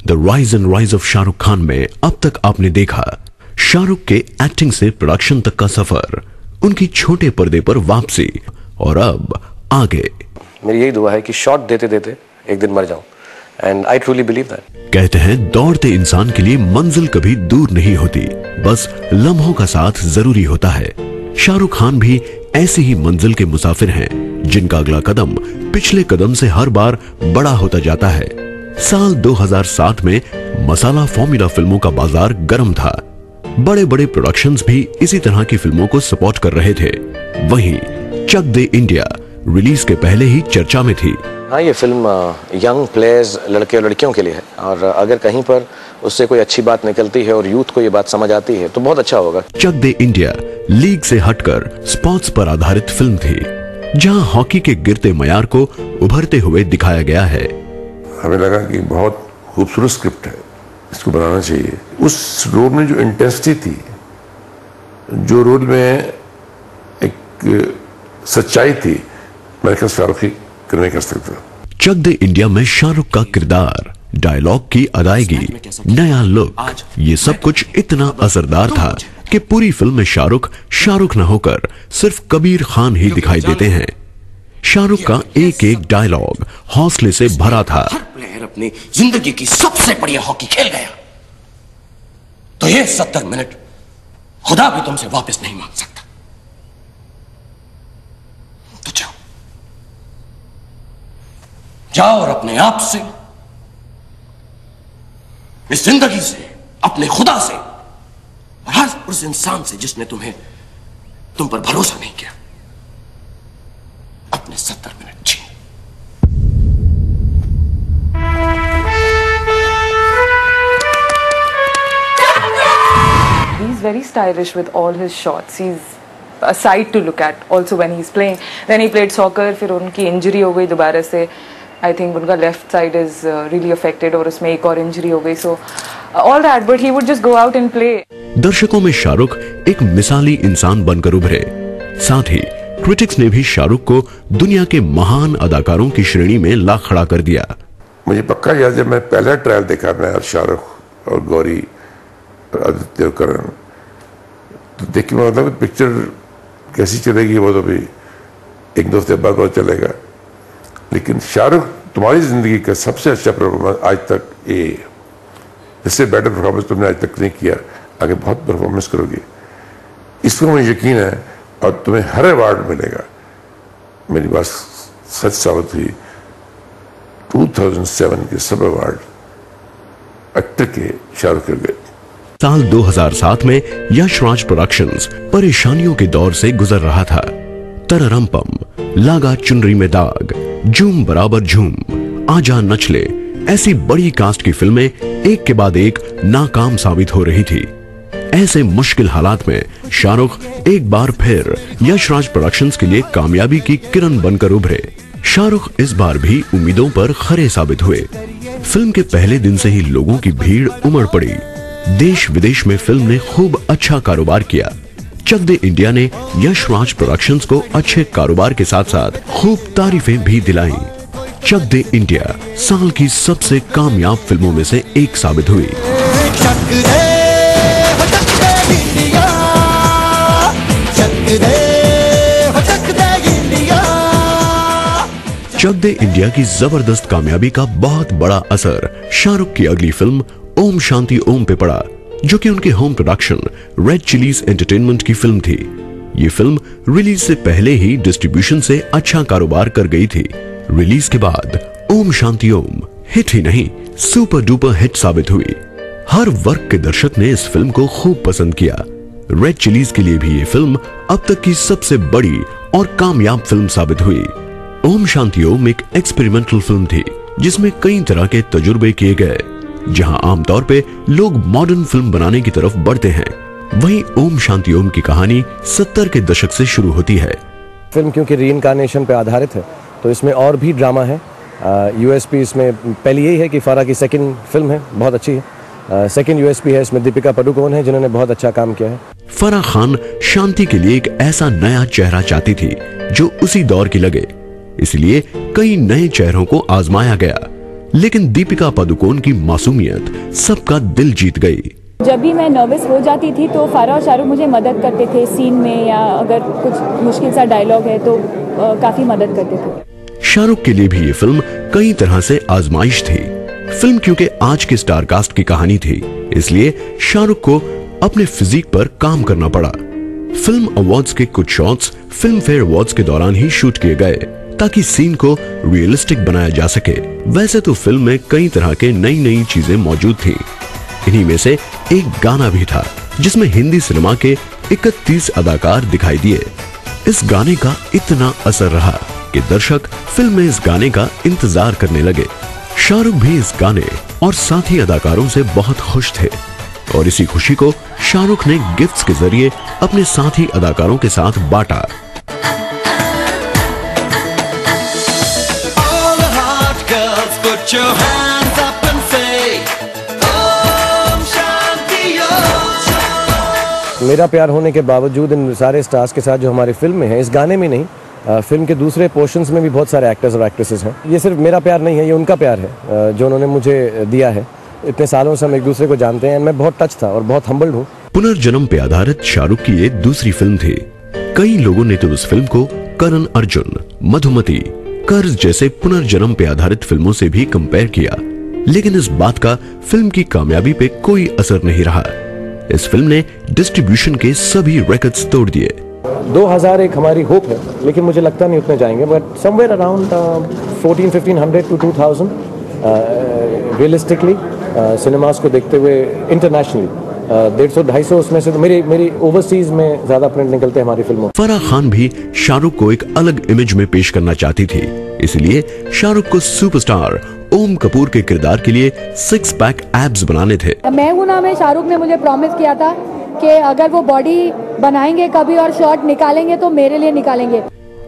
The rise and rise of Shahrukh Khan में अब तक आपने देखा शाहरुख के एक्टिंग से प्रोडक्शन तक का सफर, उनकी छोटे पर्दे पर वापसी और अब आगे। मेरी यही दुआ है कि शॉट देते देते एक दिन मर जाऊं, and I truly believe that. कहते हैं दौड़ते इंसान के लिए मंजिल कभी दूर नहीं होती, बस लम्हों का साथ जरूरी होता है। शाहरुख खान भी ऐसी ही मंजिल के मुसाफिर हैं, जिनका अगला कदम पिछले कदम से हर बार बड़ा होता जाता है। साल 2007 में मसाला फॉर्मूला फिल्मों का बाजार गर्म था। बड़े बड़े प्रोडक्शंस भी इसी तरह की फिल्मों को सपोर्ट कर रहे थे। वहीं चक दे इंडिया रिलीज के पहले ही चर्चा में थी। हाँ, ये फिल्म यंग प्लेयर्स, लड़के और लड़कियों के लिए है, और अगर कहीं पर उससे कोई अच्छी बात निकलती है और यूथ को ये बात समझ आती है तो बहुत अच्छा होगा। चक दे इंडिया लीग से हटकर स्पोर्ट्स पर आधारित फिल्म थी, जहां हॉकी के गिरते मयार को उभरते हुए दिखाया गया है। हमें लगा कि बहुत खूबसूरत स्क्रिप्ट है, इसको बनाना चाहिए। उस रोल में जो इंटेंसिटी थी, जो रोल में एक सच्चाई थी, मैंने कहा शाहरुख ही करने कर सकता। चक दे इंडिया में शाहरुख का किरदार, डायलॉग की अदायगी, नया लुक, ये सब कुछ इतना असरदार था कि पूरी फिल्म में शाहरुख न होकर सिर्फ कबीर खान ही दिखाई देते हैं। शाहरुख का एक एक डायलॉग हौसले से भरा था। हर प्लेयर अपनी जिंदगी की सबसे बढ़िया हॉकी खेल गया, तो ये 70 मिनट खुदा भी तुमसे वापस नहीं मांग सकता। तो जाओ जाओ और अपने आप से, इस जिंदगी से, अपने खुदा से, और हर उस इंसान से जिसने तुम पर भरोसा नहीं किया, अपने 70 minute ji. He's very stylish with all his shots. He's a sight to look at. Also when he's playing, then he played soccer. फिर उनकी इंजरी हो गई दोबारा से। I think उनका left side is really affected और उसमें एक और इंजरी हो गई। So all that, but he would just go out and play. दर्शकों में शाहरुख एक मिसाली इंसान बनकर उभरे। साथ ही क्रिटिक्स ने भी शाहरुख को दुनिया के महान अदाकारों की श्रेणी में ला खड़ा कर दिया। मुझे पक्का याद, जब मैं पहला ट्रायल देखा मैं और शाहरुख और गौरी और आदित्य करण, तो देखिए मतलब पिक्चर कैसी चलेगी वो तो भी एक दो हफ्ते बाद पता चलेगा, लेकिन शाहरुख तुम्हारी जिंदगी का सबसे अच्छा परफॉर्मेंस आज तक, ये इससे बेटर परफॉर्मेंस तुमने आज तक नहीं किया, आगे बहुत परफॉर्मेंस करोगे, इसको मुझे यकीन है, और तुम्हें हर अवार्ड मिलेगा। मेरी बात सच साबित हुई। 2007 के सब अवार्ड एक्टर के शाहरुख के गए। साल 2007 में यश राज प्रोडक्शंस परेशानियों के दौर से गुजर रहा था। तररमपम, लागा चुनरी में दाग, झूम बराबर झूम, आजा नचले, ऐसी बड़ी कास्ट की फिल्में एक के बाद एक नाकाम साबित हो रही थी। ऐसे मुश्किल हालात में शाहरुख एक बार फिर यश राज प्रोडक्शंस के लिए कामयाबी की किरण बनकर उभरे। शाहरुख इस बार भी उम्मीदों पर खरे साबित हुए। फिल्म के पहले दिन से ही लोगों की भीड़ उमड़ पड़ी। देश विदेश में फिल्म ने खूब अच्छा कारोबार किया। चक दे इंडिया ने यश राज प्रोडक्शंस को अच्छे कारोबार के साथ साथ खूब तारीफें भी दिलाई। चक दे इंडिया साल की सबसे कामयाब फिल्मों में से एक साबित हुई। चक दे इंडिया की जबरदस्त कामयाबी का बहुत बड़ा असर शाहरुख की अगली फिल्म ओम शांति ओम पे पड़ा, जो कि उनके home production red chillies entertainment की फिल्म थी। ये फिल्म रिलीज से पहले ही डिस्ट्रीब्यूशन से अच्छा कारोबार कर गई थी। रिलीज के बाद ओम शांति ओम हिट ही नहीं, सुपर डुपर हिट साबित हुई। हर वर्ग के दर्शक ने इस फिल्म को खूब पसंद किया। रेड चिलीज के लिए भी ये फिल्म अब तक की सबसे बड़ी और कामयाब फिल्म साबित हुई। ओम शांति ओम एक एक्सपेरिमेंटल फिल्म थी, जिसमें कई तरह के तजुर्बे किए गए। जहां आमतौर पे लोग मॉडर्न फिल्म बनाने की तरफ बढ़ते हैं, वहीं ओम शांति ओम की कहानी 70 के दशक से शुरू होती है। फिल्म क्योंकि रीइंकार्नेशन पे आधारित है, तो इसमें और भी ड्रामा है। यूएसपी इसमें पहली यही है कि फराह की सेकंड फिल्म है, बहुत अच्छी है। सेकंड यूएसपी है, इसमें दीपिका पादुकोण है, जिन्होंने बहुत अच्छा काम किया है। फराह खान शांति के लिए एक ऐसा नया चेहरा चाहती थी जो उसी दौर की लगे, इसलिए कई नए चेहरों को आजमाया गया। लेकिन दीपिका पादुकोण की मासूमियत सबका दिल जीत गई। जब भी मैं नर्वस हो जाती थी तो फारा और शाहरुख मुझे मदद करते थे सीन में, या अगर कुछ मुश्किल सा डायलॉग है तो काफी मदद करते थे। शाहरुख के लिए भी ये फिल्म कई तरह से आजमाइश थी। फिल्म क्योंकि आज के स्टार कास्ट की कहानी थी, इसलिए शाहरुख को अपने फिजिक पर काम करना पड़ा। फिल्म अवार्ड्स के कुछ शॉट्स फिल्म फेयर अवार्ड्स के दौरान ही शूट किए गए ताकि सीन को रियलिस्टिक बनाया जा सके। वैसे तो फिल्म में कई तरह के नई नई चीजें मौजूद थी। इन्हीं में से एक गाना भी था जिसमें हिंदी सिनेमा के 31 अदाकार दिखाई दिए। इस गाने का इतना असर रहा कि दर्शक फिल्म में इस गाने का इंतजार करने लगे। शाहरुख भी इस गाने और साथी अदाकारों से बहुत खुश थे और इसी खुशी को शाहरुख ने गिफ्ट्स के जरिए अपने साथी अदाकारों के साथ बांटा। मेरा प्यार होने के बावजूद इन सारे स्टार्स के साथ जो हमारी फिल्म में है, इस गाने में नहीं, फिल्म के दूसरे पोर्शंस में भी बहुत सारे एक्टर्स और एक्ट्रेसेस हैं। ये सिर्फ मेरा प्यार नहीं है, ये उनका प्यार है जो उन्होंने मुझे दिया है। इतने सालों से हम एक दूसरे को जानते हैं। मैं बहुत टच था और बहुत हम्बल्ड हूँ। पुनर्जन्म पे आधारित शाहरुख की ये दूसरी फिल्म थी। कई लोगों ने तो इस फिल्म को करण अर्जुन, मधुमती, कर्ज जैसे पुनर्जन्म पे आधारित फिल्मों से भी कंपेयर किया, लेकिन इस बात का फिल्म की कामयाबी पे कोई असर नहीं रहा। इस फिल्म ने डिस्ट्रीब्यूशन के सभी रिकॉर्ड्स तोड़ दिए। 2000 एक हमारी होप है, लेकिन मुझे लगता नहीं उतने जाएंगे, but somewhere around 1400-1500 to 2000 realistically cinemas को देखते हुए इंटरनेशनली 150-250 उसमें से तो मेरी ओवरसीज में ज्यादा प्रिंट निकलते हैं हमारी फिल्मों। फराह खान भी शाहरुख को एक अलग इमेज में पेश करना चाहती थी, इसलिए शाहरुख को सुपरस्टार ओम कपूर के किरदार के लिए 6 पैक एब्स बनाने थे। मैं हूं ना में शाहरुख ने मुझे प्रॉमिस किया था कि अगर वो बॉडी बनाएंगे कभी और शॉट निकालेंगे तो मेरे लिए निकालेंगे।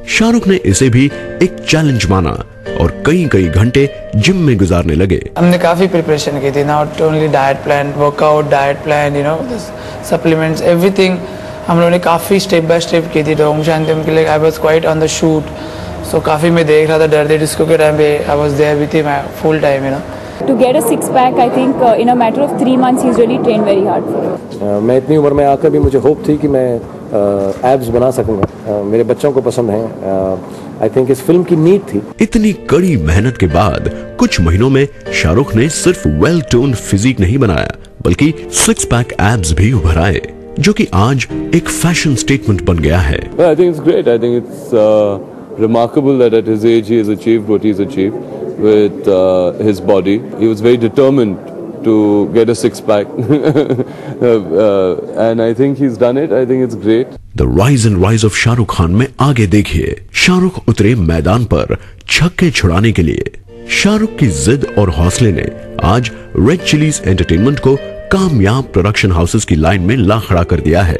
शाहरुख ने इसे भी एक चैलेंज माना और कई घंटे जिम में गुजारने लगे। हमने काफी प्रिपरेशन की थी, not only diet plan, workout, diet plan, you know, supplements, everything हम लोगों ने काफी स्टेप बाय स्टेप की थी। तो ओम शांति के लिए I was quite on the shoot, so काफी मैं देख रहा था डर डिस्को के टाइम पे। I was there with him full time, you know. To get a 6-pack, I think in a matter of 3 months he's really trained very hard for it. मैं इतनी उम्र में आकर भी मुझे होप थी कि मैं एब्स बना सकूंगा। मेरे बच्चों को पसंद है। आई थिंक इस फिल्म की नीड थी। इतनी कड़ी मेहनत के बाद कुछ महीनों में शाहरुख ने सिर्फ वेल टोन्ड फिजिक नहीं बनाया, बल्कि 6 पैक एब्स भी उभर आए, जो कि आज एक फैशन स्टेटमेंट बन गया है। I think it's great. I think it's remarkable that at his age he has achieved what he's achieved with his body. He was very determined to get a 6-pack and I think he's done it. I think it's great. The rise and rise of Shahrukh Khan में आगे देखिए। शाहरुख उतरे मैदान पर छक्के छुड़ाने के लिए। शाहरुख की जिद और हौसले ने आज रेड चिलीज एंटरटेनमेंट को कामयाब प्रोडक्शन हाउसेस की लाइन में ला खड़ा कर दिया है।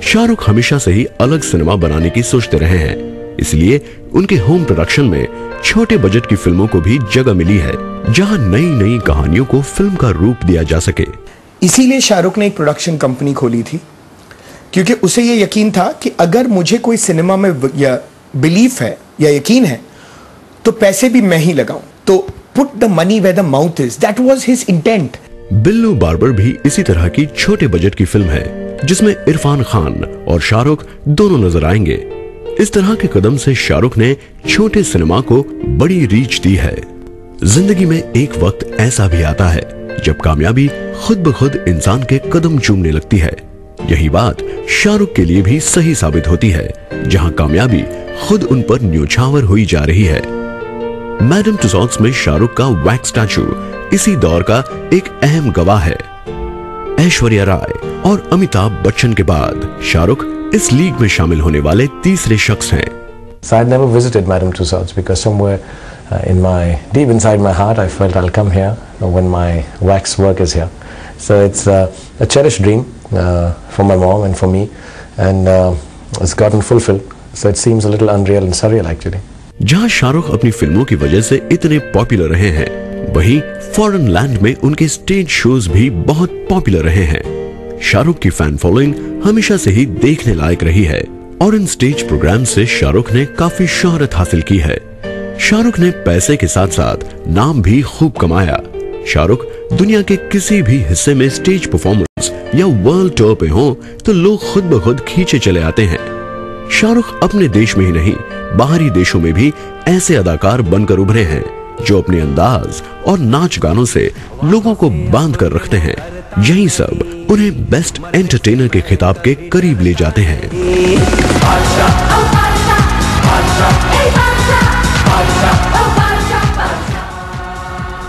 शाहरुख हमेशा से ही अलग सिनेमा बनाने की सोचते रहे हैं, इसलिए उनके होम प्रोडक्शन में छोटे बजट की फिल्मों को भी जगह मिली है, जहां नई नई कहानियों को फिल्म का रूप दिया जा सके। इसीलिए शाहरुख ने एक प्रोडक्शन कंपनी खोली थी, क्योंकि उसे ये यकीन था कि अगर मुझे कोई सिनेमा में या बिलीफ है या यकीन है तो पैसे भी मैं ही लगाऊं। तो put the money where the mouth is, that was his intent. Billu Barber भी इसी तरह की छोटे बजट की फिल्म है, जिसमें इरफान खान और शाहरुख दोनों नजर आएंगे। इस तरह के कदम से शाहरुख ने छोटे सिनेमा को बड़ी रीच दी है। जिंदगी में एक वक्त ऐसा भी आता है जब कामयाबी खुद ब खुद इंसान के कदम चूमने लगती है। यही बात शाहरुख के लिए भी सही साबित होती है, जहां कामयाबी खुद उन पर न्योछावर हुई जा रही है। मैडम तुसाड्स में शाहरुख का वैक्स स्टैचू इसी दौर का एक अहम गवाह है। ऐश्वर्या राय और अमिताभ बच्चन के बाद शाहरुख इस लीग में शामिल होने वाले तीसरे शख्स हैं। So I had never visited Madame Tussauds because somewhere deep inside my heart, I felt I'll come here when my wax work is here. So it's a cherished dream for my mom and for me, and it's gotten fulfilled. So it seems a little unreal and surreal actually. जहां शाहरुख अपनी फिल्मों की वजह से इतने popular रहे हैं, वहीं फॉरेन लैंड में उनके स्टेज शोज भी बहुत पॉपुलर रहे हैं। शाहरुख की फैन फॉलोइंग हमेशा से ही देखने लायक रही है और इन स्टेज प्रोग्राम से शाहरुख ने काफी शोहरत हासिल की है। शाहरुख ने पैसे के साथ साथ नाम भी खूब कमाया। शाहरुख दुनिया के किसी भी हिस्से में स्टेज परफॉर्मेंस या वर्ल्ड टूर पे हो तो लोग खुद ब खुद खींचे चले आते हैं। शाहरुख अपने देश में ही नहीं, बाहरी देशों में भी ऐसे अदाकार बनकर उभरे हैं जो अपने अंदाज और नाच गानों से लोगों को बांध कर रखते हैं। यही सब उन्हें बेस्ट एंटरटेनर के खिताब के करीब ले जाते हैं।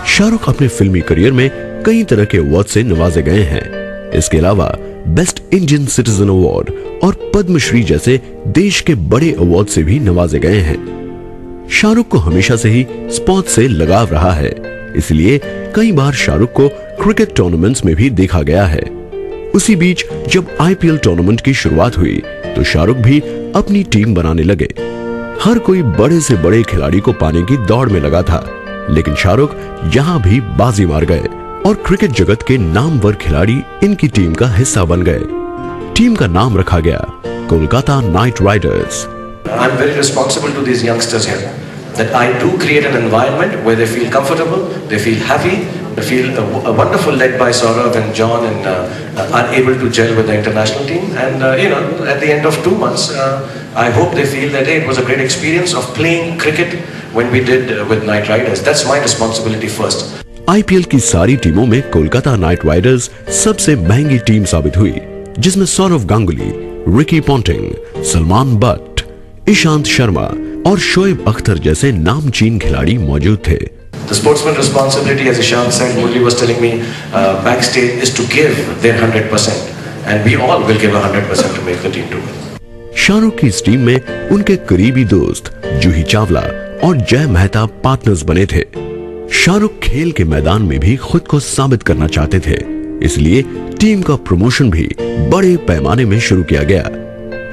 शाहरुख अपने फिल्मी करियर में कई तरह के अवार्ड से नवाजे गए हैं। इसके अलावा बेस्ट इंडियन सिटीजन अवार्ड और पद्मश्री जैसे देश के बड़े अवार्ड से भी नवाजे गए हैं। शाहरुख को हमेशा से ही स्पोर्ट्स से लगाव रहा है, इसलिए कई बार शाहरुख को क्रिकेट टूर्नामेंट्स में भी देखा गया है। उसी बीच जब आईपीएल टूर्नामेंट की शुरुआत हुई तो शाहरुख भी अपनी टीम बनाने लगे। हर कोई बड़े से बड़े खिलाड़ी को पाने की दौड़ में लगा था, लेकिन शाहरुख यहां भी बाजी मार गए और क्रिकेट जगत के नामवर खिलाड़ी इनकी टीम का हिस्सा बन गए। टीम का नाम रखा गया Kolkata night Riders. I'm very responsible to these youngsters here, that I do create an environment where they feel comfortable, they feel happy, they feel wonderful, led by Saurav and John, and are able to gel with the international team. And at the end of 2 months, I hope they feel that it was a great experience of playing cricket when we did with Night Riders. That's my responsibility first. IPL की सारी टीमों में Kolkata night Riders सबसे महंगी team साबित हुई, जिसमें Sourav Ganguly, Ricky Ponting, Salman Butt, Ishant Sharma और शोएब अख्तर जैसे नामचीन खिलाड़ी मौजूद थे। The sportsman responsibility, as Ishant said, Murli was telling me backstage, is to give their 100%, and we all will give 100% to make the team do well. Shahrukh की इस टीम में उनके करीबी दोस्त जूही चावला और जय मेहता पार्टनर्स बने थे। शाहरुख खेल के मैदान में भी खुद को साबित करना चाहते थे, इसलिए टीम का प्रमोशन भी बड़े पैमाने में शुरू किया गया।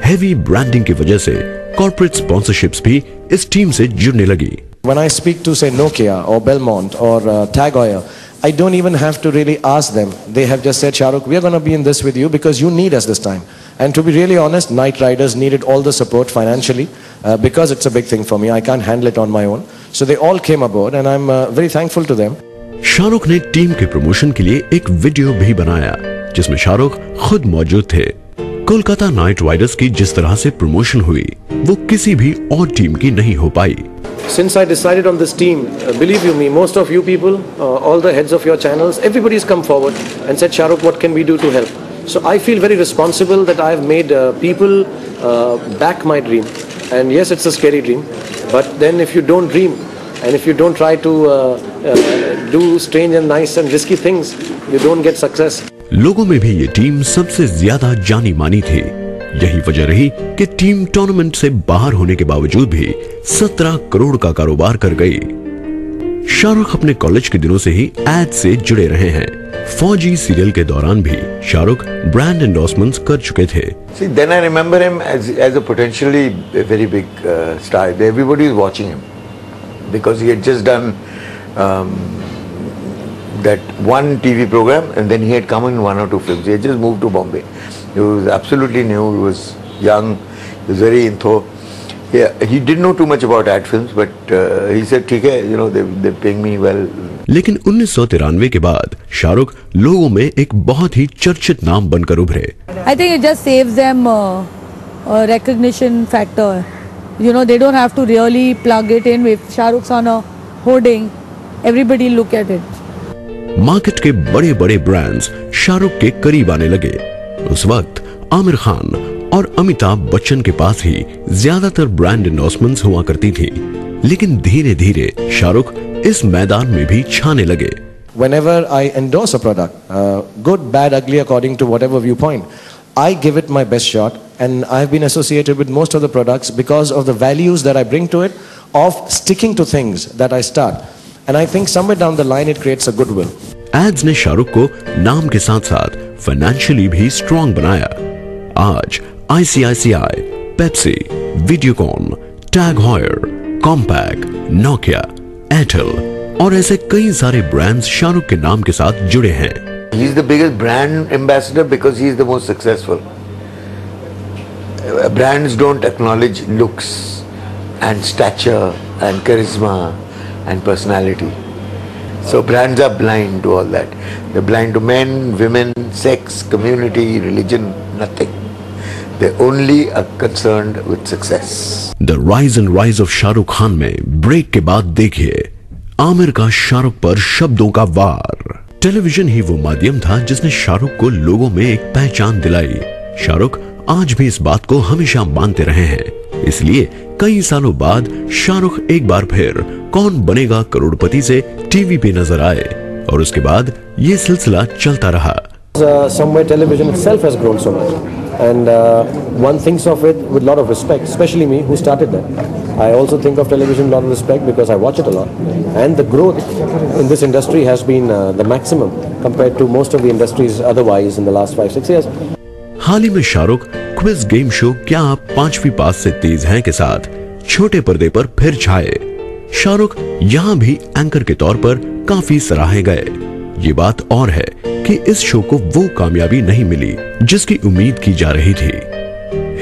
हेवी ब्रांडिंग की वजह से कॉर्पोरेट स्पॉन्सरशिप्स भी इस टीम से जुड़ने लगी। When I speak to say Nokia or Belmont or Tag Heuer, I don't even have to really ask them. They have just said, Shahrukh, we are going to be in this with you because you need us this time. And to be really honest, Night Riders needed all the support financially because it's a big thing for me. I can't handle it on my own. So they all came aboard and I'm very thankful to them. Shahrukh ने team के promotion के लिए एक video भी बनाया जिसमें शाहरुख खुद मौजूद थे। कोलकाता नाइट राइडर्स की जिस तरह से प्रमोशन हुई वो किसी भी और टीम की नहीं हो पाई। Since I decided on this team, believe you me, most of you people, all the heads of your channels, everybody's come forward and said, Shahrukh, what can we do to help? So I feel very responsible that I've made people back my dream. And yes, it's a scary dream, but then if you don't dream and if you don't try to do strange and nice and risky things, you don't get success. लोगों में भी ये team सबसे ज्यादा जानी मानी थी। यही वजह रही कि टीम टूर्नामेंट से बाहर होने के बावजूद भी 17 करोड़ का कारोबार कर गई। शाहरुख अपने कॉलेज के दिनों से ही एड से जुड़े रहे हैं। फौजी सीरियल के दौरान भी शाहरुख ब्रांड एंडोर्समेंट्स कर चुके थे। See, then I remember him as a potentially very big star. Everybody was watching him because he had just done that one TV program and then he had come in 1 or 2 films. He had just moved to Bombay. He was absolutely new. He was young. He was very into. Yeah, he didn't know too much about ad films, but he said, "ठीक है, you know, they're paying me well." लेकिन 1993 के बाद शाहरुख लोगों में एक बहुत ही चर्चित नाम बनकर उभरे। I think it just saves them a recognition factor. You know, they don't have to really plug it in. If Shahrukh's on a hoarding, everybody look at it. Market के बड़े बड़े ब्रांड्स शाहरुख के करीब आने लगे। उस वक्त आमिर खान और अमिताभ बच्चन के पास ही ज्यादातर ब्रांड एंडोर्समेंट्स हुआ करती थी, लेकिन धीरे धीरे शाहरुख इस मैदान में भी छाने लगे। Whenever I endorse a product, good, bad, ugly, according to whatever viewpoint, I give it my best shot, and I've been associated with most of the products because of the values that I bring to it, of sticking to things that I start. And I think somewhere down the line it creates a goodwill. Ads ने शाहरुख को नाम के साथ साथ financially भी strong बनाया। आज ICICI, Pepsi, Videocon, Tag Heuer, Compaq, Nokia, Airtel और ऐसे कई सारे ब्रांड्स शाहरुख के नाम के साथ जुड़े हैं। He is the biggest brand ambassador because he is the most successful. Brands don't acknowledge looks and stature and charisma and personality. So brands are blind to all that. They're blind to men, women, sex, community, religion, nothing. They only are concerned with success. The rise and rise of Shahrukh Khan में break के बाद देखिए आमिर का शाहरुख पर शब्दों का वार। Television ही वो माध्यम था जिसने शाहरुख को लोगों में एक पहचान दिलाई। शाहरुख आज भी इस बात को हमेशा मानते रहे हैं। इसलिए कई सालों बाद शाहरुख एक बार फिर कौन बनेगा करोड़पति से टीवी पे नजर आए और उसके बाद ये सिलसिला चलता रहा। Somewhere television itself has grown so much, and one thinks of it with a lot of respect, especially me who started that. I also think of television with a lot of respect because I watch it a lot, and the growth in this industry has been the maximum compared to most of the industries otherwise in the last 5-6 years. हाल ही में Shahrukh quiz game show क्या आप 5वीं पास से तेज हैं के साथ छोटे पर्दे पर फिर छाए। शाहरुख यहाँ भी एंकर के तौर पर काफी सराहे गए। ये बात और है कि इस शो को वो कामयाबी नहीं मिली जिसकी उम्मीद की जा रही थी।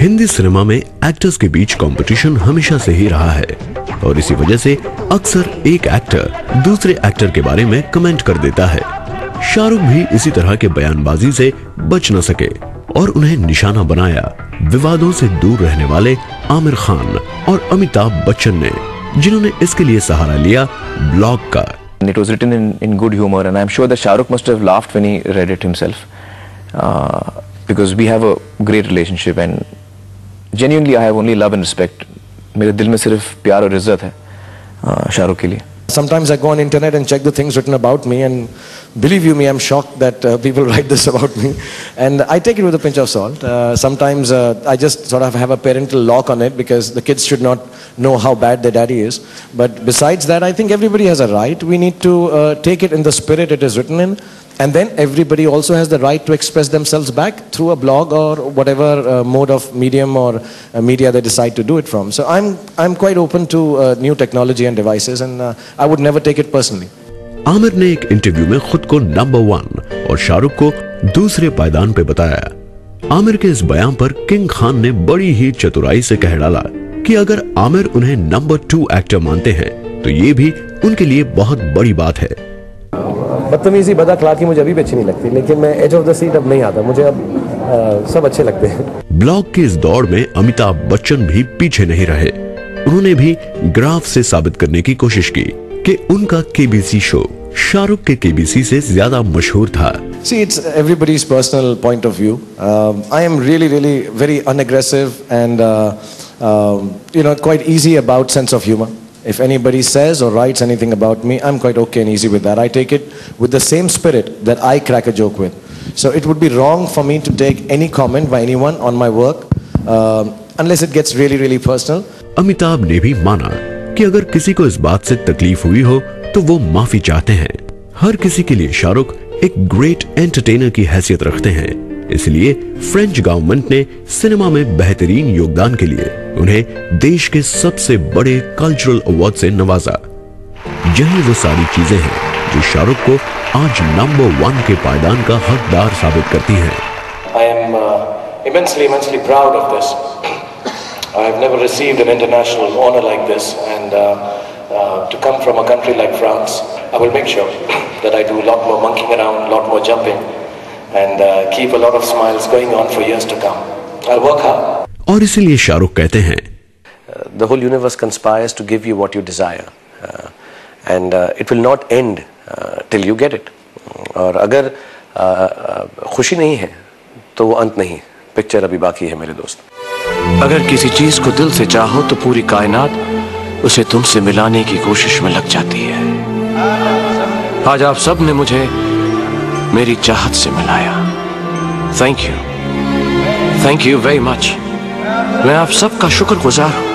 हिंदी सिनेमा में एक्टर्स के बीच कंपटीशन हमेशा से ही रहा है और इसी वजह से अक्सर एक एक्टर दूसरे एक्टर के बारे में कमेंट कर देता है। शाहरुख भी इसी तरह के बयानबाजी से बच न सके और उन्हें निशाना बनाया विवादों से दूर रहने वाले आमिर खान और अमिताभ बच्चन ने, जिन्होंने इसके लिए सहारा लिया ब्लॉग का। It was written in good humor, and I'm sure that Shahrukh must have laughed when he read it himself, because we have a great relationship, and genuinely I have only love and respect. मेरे दिल में सिर्फ प्यार और इज्जत है शाहरुख के लिए। Sometimes I go on internet and check the things written about me, and believe you me, I'm shocked that people write this about me, and I take it with a pinch of salt. Sometimes I just sort of have a parental lock on it because the kids should not know how bad their daddy is. But besides that, I think everybody has a right. We need to take it in the spirit it is written in, and then everybody also has the right to express themselves back through a blog or whatever mode of medium or media they decide to do it from. So I'm quite open to new technology and devices, and I would never take it personally. Aamir ने एक interview में खुद को number 1 और शाहरुख को दूसरे पायदान पे बताया। आमिर के इस बयान पर किंग खान ने बड़ी ही चतुराई से कह डाला कि अगर आमिर उन्हें नंबर 2 एक्टर मानते हैं तो ये भी उनके लिए बहुत बड़ी बात है। बदतमीजी बदअखलाकी मुझे अभी भी अच्छी नहीं लगती, लेकिन मैं एज ऑफ द सीट अब नहीं आता, मुझे अब सब अच्छे लगते हैं। ब्लॉग के इस दौड़ में अमिताभ बच्चन भी पीछे नहीं रहे। उन्होंने भी ग्राफ से साबित करने की कोशिश की कि उनका केबीसी शो शाहरुख के केबीसी से ज्यादा मशहूर था। See, it's everybody's personal point of view. I am really very unaggressive and quite easy about sense of humor. If anybody says or writes anything about me, I'm quite okay and easy with that. I take it with the same spirit that I crack a joke with. So it would be wrong for me to take any comment by anyone on my work unless it gets really personal. Amitabh ने भी माना कि अगर किसी को इस बात से तकलीफ हुई हो तो वो माफी चाहते हैं। हर किसी के लिए शाहरुख एक ग्रेट एंटरटेनर की हैसियत रखते हैं, इसलिए फ्रेंच गवर्नमेंट ने सिनेमा में बेहतरीन योगदान के लिए उन्हें देश के सबसे बड़े कल्चरल अवार्ड से नवाजा। यही वो सारी चीजें हैं जो शाहरुख को आज नंबर 1 के पायदान का हकदार साबित करती हैं। I am immensely proud of this. I have never received an international honor like this, and to come from a country like France, I will make sure that I do a lot more monkeying around, a lot more jumping, and keep a lot of smiles going on for years to come. I'll work hard. और इसीलिए शाहरुख कहते हैं, The whole universe conspires to give you what you desire, and it will not end till you get it. और अगर खुशी नहीं है तो वो अंत नहीं, पिक्चर अभी बाकी है मेरे दोस्त। अगर किसी चीज को दिल से चाहो तो पूरी कायनात उसे तुमसे मिलाने की कोशिश में लग जाती है। आज आप सब ने मुझे मेरी चाहत से मिलाया। Thank you very much. मैं आप सबका शुक्रगुजार हूं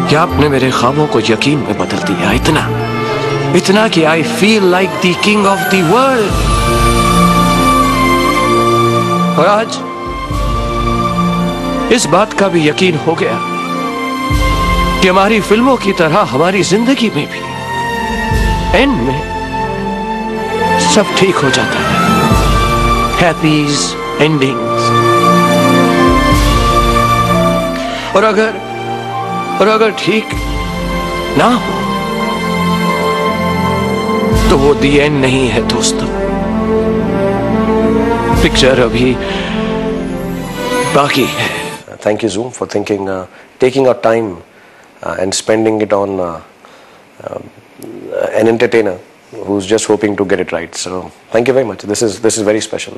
कि आपने मेरे ख्वाबों को यकीन में बदल दिया। इतना कि I feel like the king of the world. और आज इस बात का भी यकीन हो गया कि हमारी फिल्मों की तरह हमारी जिंदगी में भी एंड में सब ठीक हो जाता है। हैप्पीज एंडिंग्स। और अगर ठीक ना तो वो दी एंड नहीं है दोस्तों, पिक्चर अभी बाकी है. Thank you Zoom for thinking, taking our time and spending it on an entertainer who's just hoping to get it right. So thank you very much. This is very special.